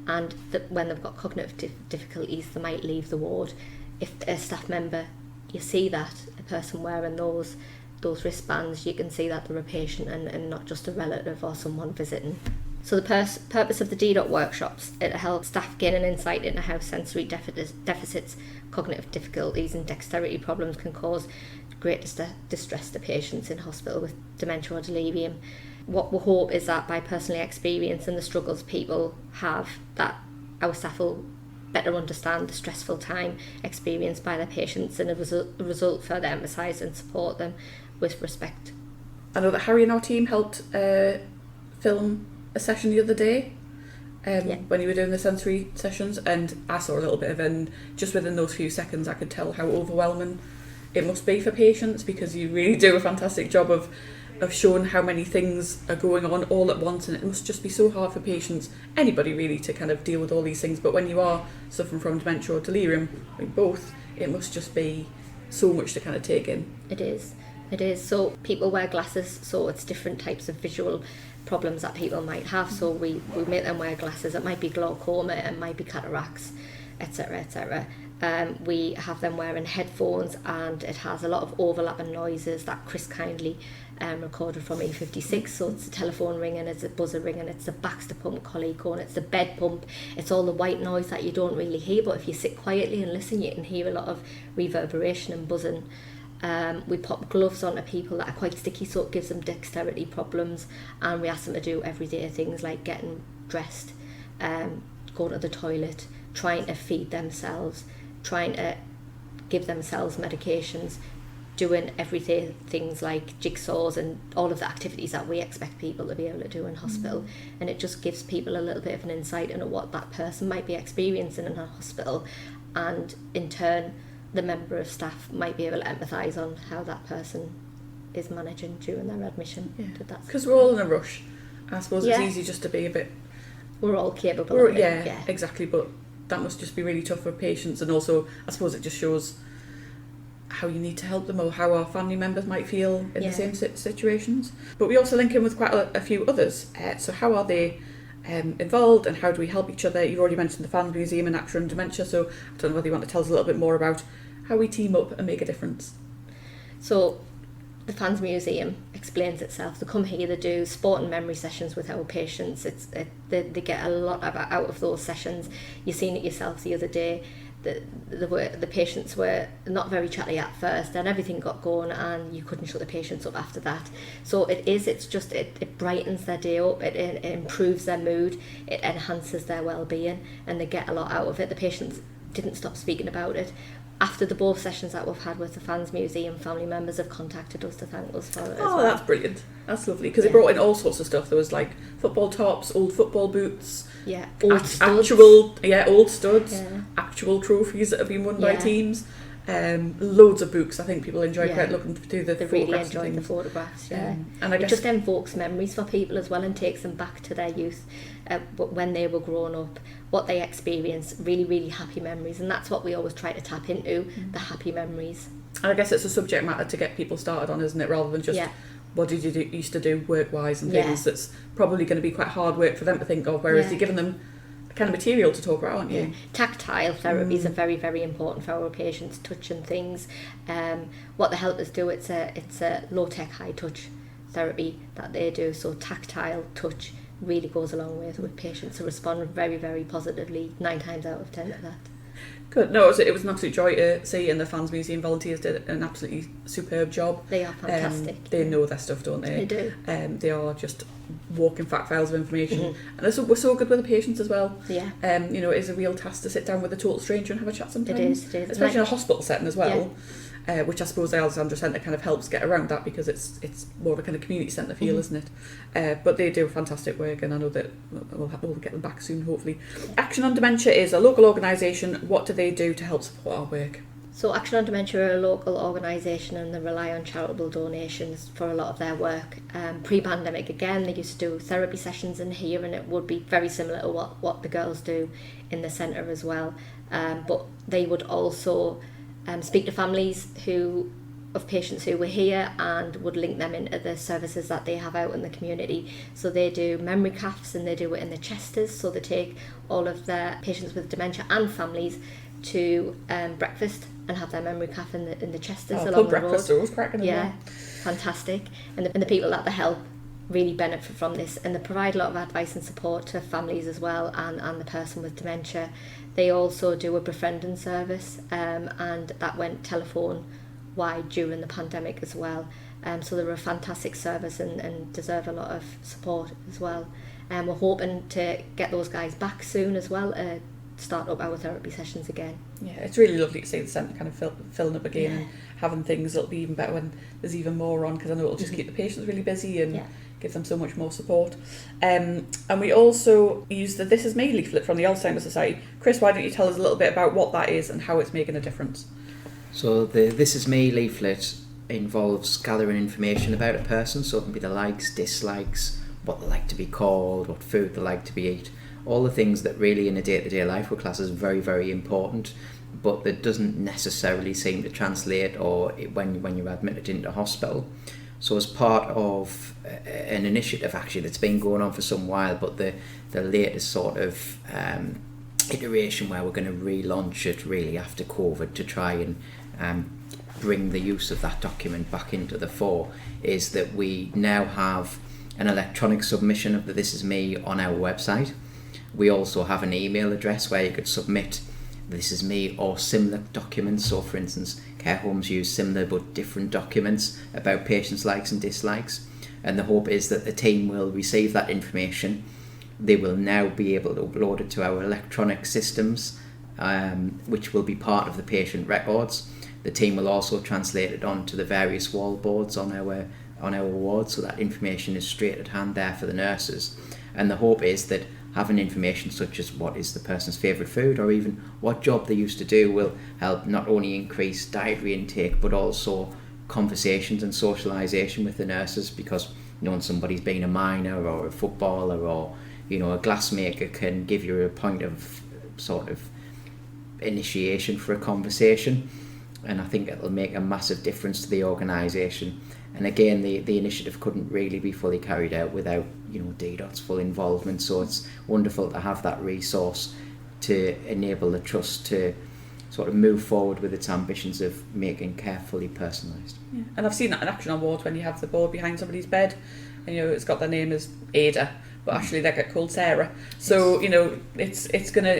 and that when they've got cognitive difficulties they might leave the ward. If a staff member, you see that, a person wearing those wristbands, you can see that they're a patient and not just a relative or someone visiting. So the purpose of the D.Dot workshops, it'll help staff gain an insight into how sensory deficits, cognitive difficulties and dexterity problems can cause great distress to patients in hospital with dementia or delirium. What we hope is that by personally experiencing the struggles people have, that our staff will better understand the stressful time experienced by their patients, and as a result further emphasise and support them with respect. I know that Harry and our team helped film a session the other day when you were doing the sensory sessions, and I saw a little bit of it, and just within those few seconds I could tell how overwhelming it must be for patients, because you really do a fantastic job of showing how many things are going on all at once, and it must just be so hard for patients, anybody really, to kind of deal with all these things. But when you are suffering from dementia or delirium, both, it must just be so much to kind of take in. It is. So people wear glasses, so it's different types of visual problems that people might have. So we make them wear glasses. It might be glaucoma, it might be cataracts, etc., etc. We have them wearing headphones, and it has a lot of overlapping noises that Chris kindly recorded from E56. So it's a telephone ringing, it's a buzzer ringing, it's the Baxter pump colleague going, it's the bed pump, it's all the white noise that you don't really hear, but if you sit quietly and listen you can hear a lot of reverberation and buzzing. We pop gloves onto people that are quite sticky, so it gives them dexterity problems, and we ask them to do everyday things like getting dressed, going to the toilet, trying to feed themselves, trying to give themselves medications, doing everyday things like jigsaws and all of the activities that we expect people to be able to do in hospital. And it just gives people a little bit of an insight into what that person might be experiencing in a hospital, and in turn the member of staff might be able to empathise on how that person is managing during their admission. Because we're all in a rush. I suppose it's easy just to be a bit... We're all capable of it. Yeah, exactly, but that must just be really tough for patients, and also I suppose it just shows how you need to help them, or how our family members might feel in the same situations. But we also link in with quite a few others. So how are they involved, and how do we help each other? You've already mentioned the Fans Museum and Actor and Dementia, so I don't know whether you want to tell us a little bit more about how we team up and make a difference. So the Fans Museum, explains itself. They come here, they do sport and memory sessions with our patients. They get a lot out of those sessions. You've seen it yourself the other day. The patients were not very chatty at first, and everything got going, and you couldn't shut the patients up after that. So it brightens their day up, it improves their mood, it enhances their well-being, and they get a lot out of it. The patients didn't stop speaking about it. After the both sessions that we've had with the Fans Museum, family members have contacted us to thank us for it as well. Oh, that's brilliant. That's lovely, because they brought in all sorts of stuff. There was like football tops, old football boots, old studs. Old studs, actual trophies that have been won by teams. Loads of books. I think people enjoy quite looking through the they photographs. Really enjoyed the photographs, and I guess it just invokes memories for people as well, and takes them back to their youth, when they were growing up, what they experienced, really, really happy memories, and that's what we always try to tap into, the happy memories. And I guess it's a subject matter to get people started on, isn't it, rather than just what did you used to do work-wise and things. That's probably going to be quite hard work for them to think of, whereas you're giving them the kind of material to talk about, aren't you? Tactile therapies are very, very important for our patients, touching things. What the helpers do, it's a low-tech, high-touch therapy that they do, so tactile touch really goes a long way with patients who respond very, very positively 9 times out of 10 to that. Good. No, it was an absolute joy to see, and the Fans Museum volunteers did an absolutely superb job. They are fantastic. They know their stuff, don't they? They do. They are just walking fact files of information, and we're so good with the patients as well. Yeah. It is a real task to sit down with a total stranger and have a chat sometimes. It is. Especially in a hospital setting as well. Which I suppose the Alexandra Centre kind of helps get around that, because it's more of a kind of community centre feel, isn't it? But they do fantastic work, and I know that we'll get them back soon, hopefully. Action on Dementia is a local organisation. What do they do to help support our work? So Action on Dementia are a local organisation, and they rely on charitable donations for a lot of their work. Pre-pandemic, again, they used to do therapy sessions in here, and it would be very similar to what the girls do in the centre as well. But they would also speak to families of patients who were here, and would link them into the services that they have out in the community. So they do memory caffs, and they do it in the Chesters. So they take all of their patients with dementia and families to breakfast and have their memory caff in the Chesters along the breakfast road. Always cracking. Fantastic. And the people that they help really benefit from this, and they provide a lot of advice and support to families as well, and the person with dementia. They also do a befriending service, and that went telephone wide during the pandemic as well. So they're a fantastic service, and deserve a lot of support as well. And we're hoping to get those guys back soon as well, start up our therapy sessions again. Yeah, it's really lovely to see the centre kind of filling up again, and having things that'll be even better when there's even more on, because I know it'll just keep the patients really busy and give them so much more support. And we also use the This Is Me leaflet from the Alzheimer's Society. Chris, why don't you tell us a little bit about what that is and how it's making a difference? So the This Is Me leaflet involves gathering information about a person, so it can be the likes, dislikes, what they like to be called, what food they like to be eat, all the things that really in a day-to-day life we class as very, very important, but that doesn't necessarily seem to translate when you're admitted into hospital. So as part of an initiative actually that's been going on for some while, but the latest sort of iteration where we're going to relaunch it really after COVID to try and bring the use of that document back into the fore, is that we now have an electronic submission of the This Is Me on our website. We also have an email address where you could submit This Is Me or similar documents. So for instance, care homes use similar but different documents about patients' likes and dislikes, and the hope is that the team will receive that information. They will now be able to upload it to our electronic systems, which will be part of the patient records. The team will also translate it onto the various wall boards on our wards, so that information is straight at hand there for the nurses. And the hope is that having information such as what is the person's favourite food, or even what job they used to do, will help not only increase dietary intake but also conversations and socialisation with the nurses, because knowing somebody's been a miner or a footballer or a glassmaker can give you a point of sort of initiation for a conversation, and I think it'll make a massive difference to the organisation. And again, the initiative couldn't really be fully carried out without DDOT's full involvement, so it's wonderful to have that resource to enable the trust to sort of move forward with its ambitions of making care fully personalised. Yeah. And I've seen that in action on wards when you have the board behind somebody's bed and it's got their name as Ada, but actually they get called Sarah. So it's gonna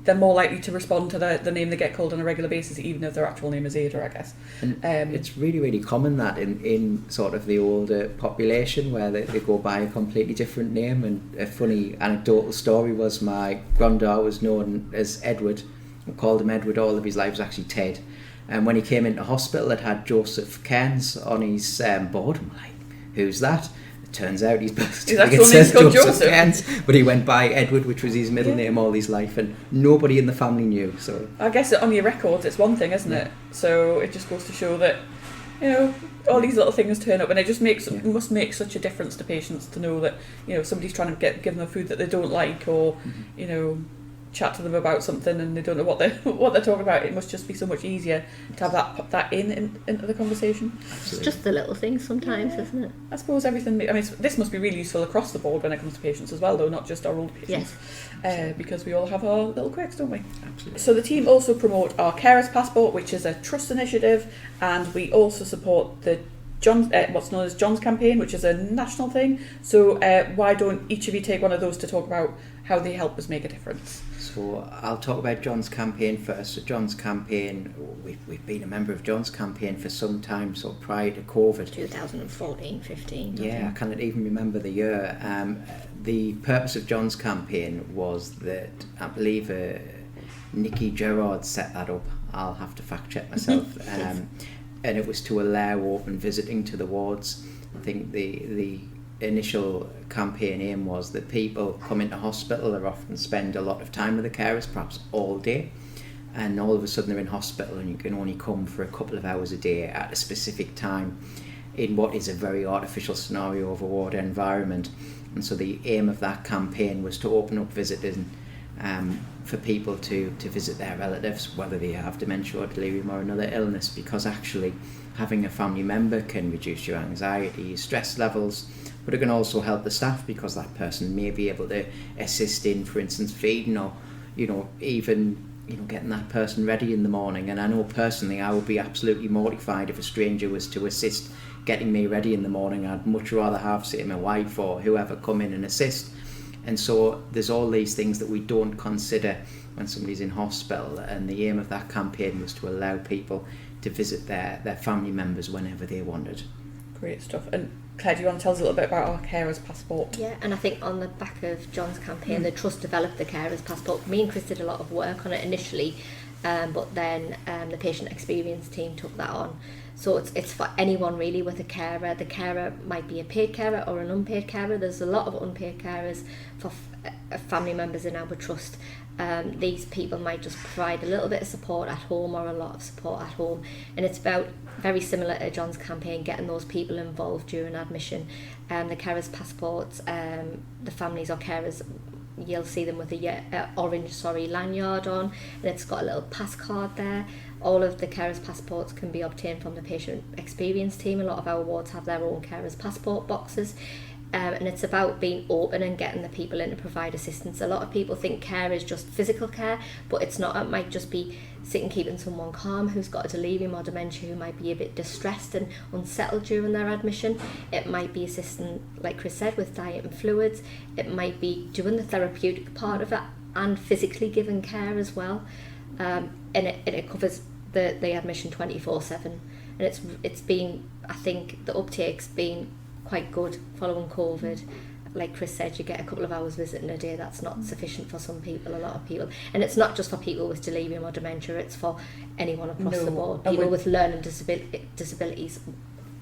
they're more likely to respond to the name they get called on a regular basis, even if their actual name is Ada, I guess. And it's really, really common that in sort of the older population where they go by a completely different name. And a funny anecdotal story was my granddad was known as Edward. We called him Edward all of his life, was actually Ted. And when he came into hospital, it had Joseph Cairns on his board. I'm like, who's that? It turns out his birth certificate says Joseph Cairns, but he went by Edward, which was his middle name all his life, and nobody in the family knew. So I guess on your records, it's one thing, isn't it? So it just goes to show that all these little things turn up, and it just must make such a difference to patients to know that somebody's trying to give them a food that they don't like, or chat to them about something and they don't know what they're talking about. It must just be so much easier to have that into the conversation. It's just the little things sometimes, isn't it? I suppose everything. I mean, this must be really useful across the board when it comes to patients as well, though, not just our old patients. Yes. Because we all have our little quirks, don't we? Absolutely. So the team also promote our Carers Passport, which is a trust initiative, and we also support the what's known as John's campaign, which is a national thing. So why don't each of you take one of those to talk about how they help us make a difference? So I'll talk about John's campaign first. So John's campaign, we've been a member of John's campaign for some time, so prior to COVID. 2014, 15. Yeah, I cannot even remember the year. The purpose of John's campaign was that, I believe Nikki Gerard set that up. I'll have to fact check myself. And it was to allow open visiting to the wards. I think the initial campaign aim was that people come into hospital, they often spend a lot of time with the carers, perhaps all day, and all of a sudden they're in hospital and you can only come for a couple of hours a day at a specific time in what is a very artificial scenario of a ward environment. And so the aim of that campaign was to open up visiting for people to visit their relatives, whether they have dementia or delirium or another illness, because actually having a family member can reduce your anxiety, your stress levels, but it can also help the staff because that person may be able to assist in, for instance, feeding or, even getting that person ready in the morning. And I know personally I would be absolutely mortified if a stranger was to assist getting me ready in the morning. I'd much rather have, say, my wife or whoever come in and assist. And so there's all these things that we don't consider when somebody's in hospital, and the aim of that campaign was to allow people to visit their family members whenever they wanted. Great stuff. And Claire, do you want to tell us a little bit about our Carers Passport? Yeah, and I think on the back of John's campaign, the Trust developed the Carers Passport. Me and Chris did a lot of work on it initially, but then the patient experience team took that on. So it's for anyone really with a carer. The carer might be a paid carer or an unpaid carer. There's a lot of unpaid carers for family members in our trust. These people might just provide a little bit of support at home or a lot of support at home. And it's about very similar to John's campaign, getting those people involved during admission. The Carers Passports, the families or carers, you'll see them with a orange lanyard on, and it's got a little pass card there. All of the Carers Passports can be obtained from the patient experience team. A lot of our wards have their own Carers Passport boxes. And it's about being open and getting the people in to provide assistance. A lot of people think care is just physical care, but it's not. It might just be sitting keeping someone calm who's got a delirium or dementia, who might be a bit distressed and unsettled during their admission. It might be assisting, like Chris said, with diet and fluids. It might be doing the therapeutic part of it and physically giving care as well. And it covers the admission 24/7. And it's been, I think the uptake's been quite good following COVID. Like Chris said, you get a couple of hours visiting a day. That's not sufficient for some people, a lot of people. And it's not just for people with delirium or dementia, it's for anyone across the board. People with learning disabilities,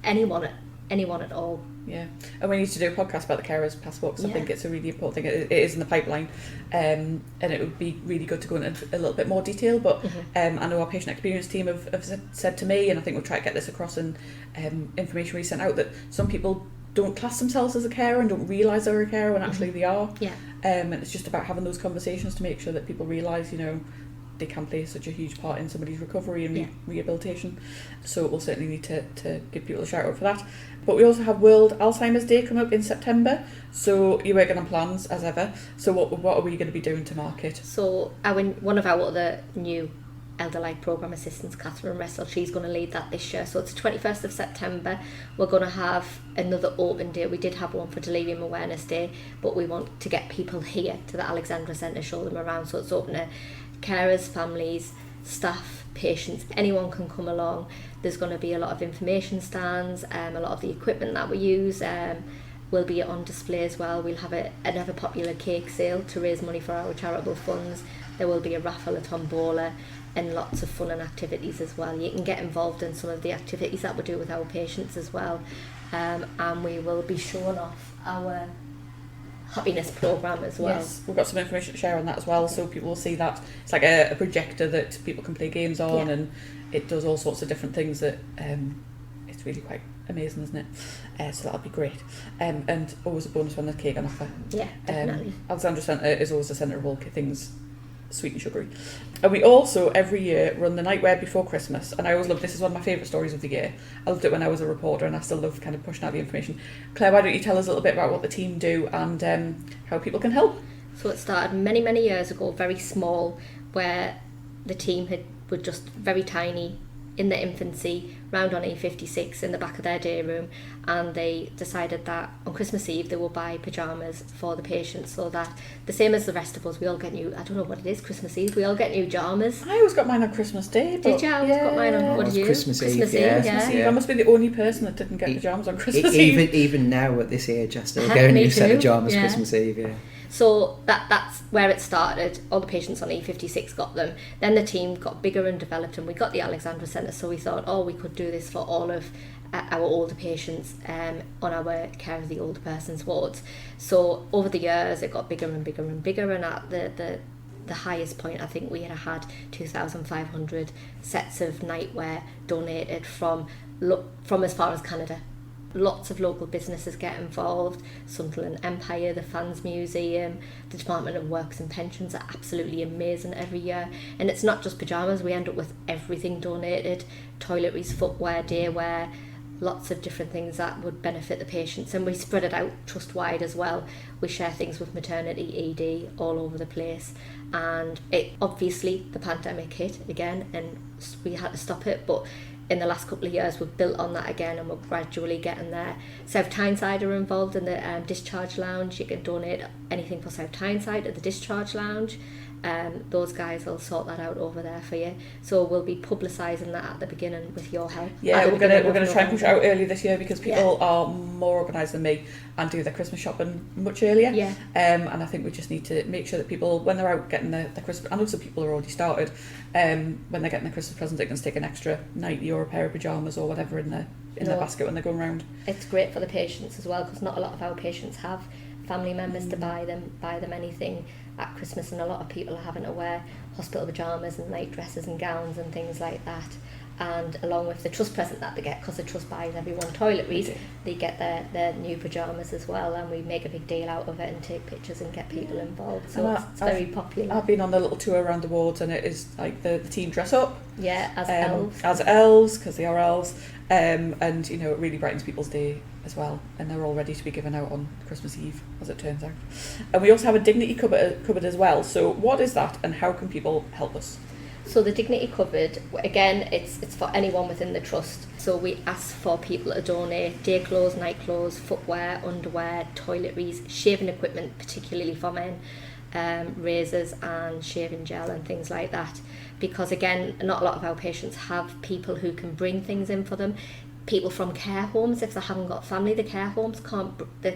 anyone at all. Yeah, and we need to do a podcast about the Carers Passport, because I think it's a really important thing. It is in the pipeline, and it would be really good to go into a little bit more detail, but I know our patient experience team have said to me, and I think we'll try to get this across in information we sent out, that some people don't class themselves as a carer and don't realise they're a carer when actually they are. And it's just about having those conversations to make sure that people realise, they can play such a huge part in somebody's recovery and rehabilitation. So we'll certainly need to give people a shout out for that. But we also have World Alzheimer's Day coming up in September. So you're working on plans as ever. So what are we going to be doing to mark it? So one of our other new Elder Life Programme Assistants, Catherine Russell, she's going to lead that this year. So it's the 21st of September. We're going to have another open day. We did have one for Delirium Awareness Day, but we want to get people here to the Alexandra Centre, show them around. So it's open to carers, families, staff, patients, anyone can come along. There's going to be a lot of information stands, a lot of the equipment that we use will be on display as well. We'll have an ever popular cake sale to raise money for our charitable funds. There will be a raffle, a tombola, and lots of fun and activities as well. You can get involved in some of the activities that we do with our patients as well, and we will be showing off our happiness programme as well. Yes, we've got some information to share on that as well, so people will see that. It's like a projector that people can play games on, and it does all sorts of different things that it's really quite amazing, isn't it? So that'll be great. And always a bonus when there's cake on offer. Yeah, definitely. Alexandra Centre is always a centre of all things sweet and sugary. And we also every year run the nightwear before Christmas, and I always love this. Is one of my favourite stories of the year. I loved it when I was a reporter, and I still love kind of pushing out the information. Claire, why don't you tell us a little bit about what the team do and how people can help? So it started many years ago, very small, where the team were just very tiny in their infancy, round on E56 in the back of their day room, and they decided that on Christmas Eve they will buy pyjamas for the patients, so that the same as the rest of us, we all get new, I don't know what it is, Christmas Eve, we all get new pyjamas. I always got mine on Christmas Day. Did you? I always got mine on, what did you? Christmas Eve, Christmas Eve. I must be the only person that didn't get pyjamas on Christmas Eve. Even now at this age, I still get a new set of pyjamas Christmas Eve, yeah. So that's where it started. All the patients on E56 got them. Then the team got bigger and developed, and we got the Alexandra Centre, so we thought, we could do this for all of our older patients on our Care of the Older Persons wards. So over the years it got bigger and bigger and bigger, and at the highest point I think we had 2,500 sets of nightwear donated from as far as Canada. Lots of local businesses get involved. Sunderland Empire, the Fans Museum, the Department of Works and Pensions are absolutely amazing every year. And it's not just pyjamas, we end up with everything donated. Toiletries, footwear, daywear, lots of different things that would benefit the patients. And we spread it out trust-wide as well. We share things with maternity, ED, all over the place. And obviously the pandemic hit again and we had to stop it, but in the last couple of years we've built on that again, and we're gradually getting there. South Tyneside are involved in the discharge lounge. You can donate anything for South Tyneside at the discharge lounge. Those guys will sort that out over there for you. So we'll be publicising that at the beginning with your help. Yeah, we're gonna try and push it out early this year, because people are more organised than me and do their Christmas shopping much earlier. Yeah. And I think we just need to make sure that people, when they're out getting the Christmas, I know some people are already started, when they're getting the Christmas present, they can stick an extra nightie or a pair of pyjamas or whatever in their basket when they're going round. It's great for the patients as well, because not a lot of our patients have family members to buy them anything at Christmas, and a lot of people are having to wear hospital pyjamas and night dresses and gowns and things like that. And along with the trust present that they get, because the trust buys everyone toiletries, they get their new pyjamas as well, and we make a big deal out of it and take pictures and get people involved. So it's very popular. I've been on the little tour around the wards, and it is like the team dress up. Yeah, as elves. As elves, because they are elves. And you know, it really brightens people's day as well, and they're all ready to be given out on Christmas Eve, as it turns out. And we also have a dignity cupboard as well. So what is that, and how can people help us? So the dignity cupboard, again, it's for anyone within the trust. So we ask for people to donate day clothes, night clothes, footwear, underwear, toiletries, shaving equipment, particularly for men, razors and shaving gel and things like that. Because again, not a lot of our patients have people who can bring things in for them. People from care homes, if they haven't got family, the care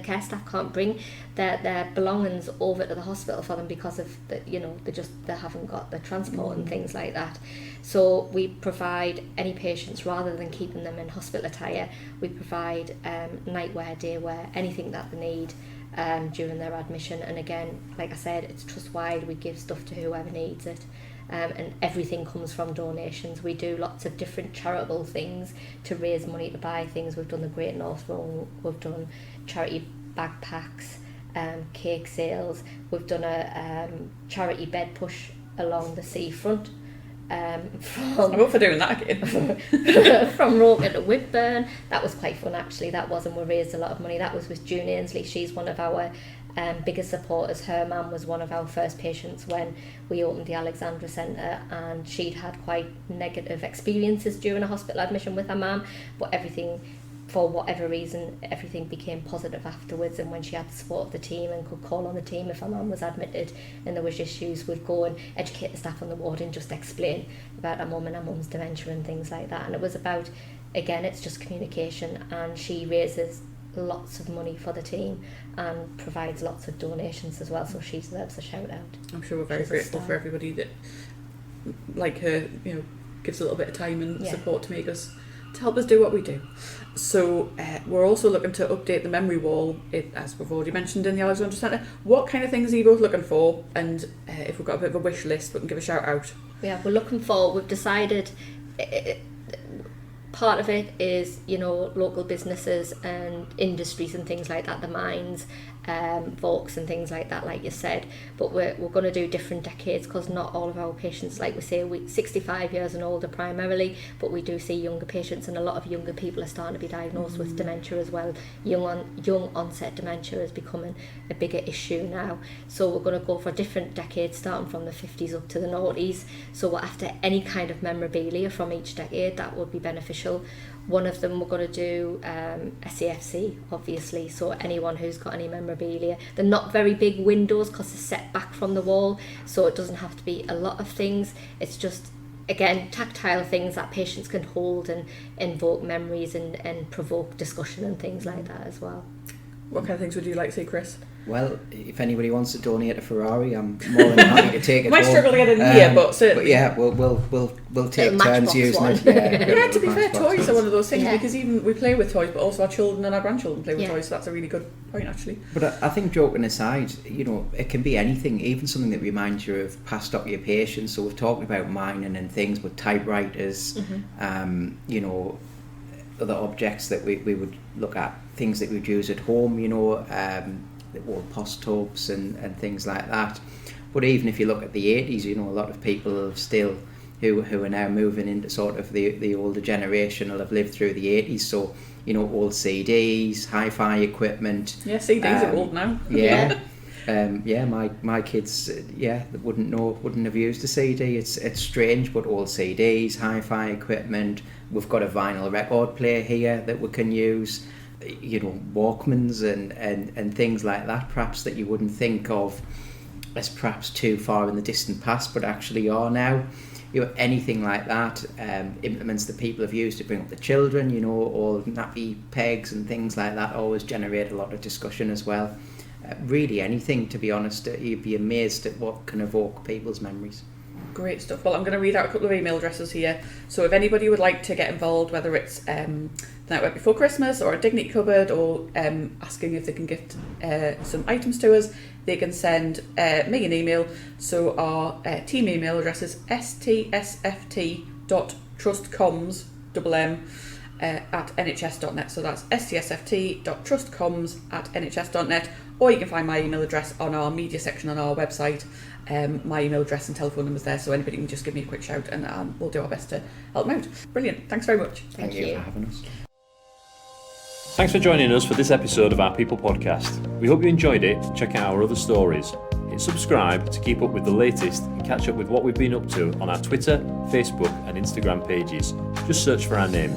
care staff can't bring their belongings over to the hospital for them, because of they haven't got the transport and things like that. So we provide any patients, rather than keeping them in hospital attire, we provide nightwear, daywear, anything that they need during their admission. And again, like I said, it's trust-wide. We give stuff to whoever needs it. And everything comes from donations. We do lots of different charitable things to raise money to buy things. We've done the Great North Run, we've done charity backpacks, cake sales, we've done a charity bed push along the seafront. I'm up for doing that again. From Roker to Whitburn. That was quite fun actually. That was, and we raised a lot of money. That was with June Ainsley. She's one of our biggest supporters. Her mum was one of our first patients when we opened the Alexandra Centre, and she'd had quite negative experiences during a hospital admission with her mum, but everything, for whatever reason, everything became positive afterwards. And when she had the support of the team and could call on the team if her mum was admitted and there was issues, we'd go and educate the staff on the ward and just explain about her mum and her mum's dementia and things like that. And it was about, again, it's just communication, and she raises lots of money for the team and provides lots of donations as well, so she deserves a shout out. I'm sure we're very grateful for everybody that, like her, gives a little bit of time and support to help us do what we do. So we're also looking to update the memory wall, as we've already mentioned, in the Alexandra Centre. What kind of things are you both looking for? And if we've got a bit of a wish list, we can give a shout out. Yeah, we've decided part of it is, local businesses and industries and things like that, the mines, Vaux and things like that, like you said. But we're going to do different decades, because not all of our patients, like we say, 65 years and older primarily, but we do see younger patients, and a lot of younger people are starting to be diagnosed with dementia as well. Young onset dementia is becoming a bigger issue now. So we're going to go for different decades, starting from the 50s up to the 90s. So we're after any kind of memorabilia from each decade that would be beneficial. One of them we're going to do SAFC, obviously, so anyone who's got any memorabilia. They're not very big windows because they're set back from the wall, so it doesn't have to be a lot of things. It's just, again, tactile things that patients can hold and invoke memories and provoke discussion and things like that as well. What kind of things would you like to see, Chris? Well, if anybody wants to donate a Ferrari, I'm more than happy to take it. Might struggle to get in here, but certainly. But yeah, we'll take turns using one. it. Yeah, to be fair, toys are one of those things, because even we play with toys, but also our children and our grandchildren play with toys, so that's a really good point, actually. But I think, joking aside, it can be anything, even something that reminds you of past occupations. So we've talked about mining and things, but typewriters, other objects that we would look at, things that we'd use at home, old post tubs and things like that. But even if you look at the 80s, a lot of people have still who are now moving into sort of the older generation will have lived through the 80s. So old CDs, hi-fi equipment. Yeah, CDs are old now. My kids wouldn't have used a CD. It's strange, but old CDs, hi-fi equipment. We've got a vinyl record player here that we can use. Walkmans and things like that, perhaps, that you wouldn't think of as perhaps too far in the distant past, but actually are now. Anything like that, implements that people have used to bring up the children, all nappy pegs and things like that always generate a lot of discussion as well. Really anything, to be honest. You'd be amazed at what can evoke people's memories. Great stuff. Well, I'm going to read out a couple of email addresses here. So if anybody would like to get involved, whether it's the night right before Christmas or a dignity cupboard, or asking if they can gift some items to us, they can send me an email. So our team email address is stsft.trustcoms at nhs.net. So that's stsft.trustcoms@nhs.net, or you can find my email address on our media section on our website. My email address and telephone numbers there, so anybody can just give me a quick shout, and we'll do our best to help them out. Brilliant. Thanks very much. Thank you for having us. Thanks for joining us for this episode of our People Podcast. We hope you enjoyed it. Check out our other stories. Hit subscribe to keep up with the latest and catch up with what we've been up to on our Twitter, Facebook and Instagram pages. Just search for our name.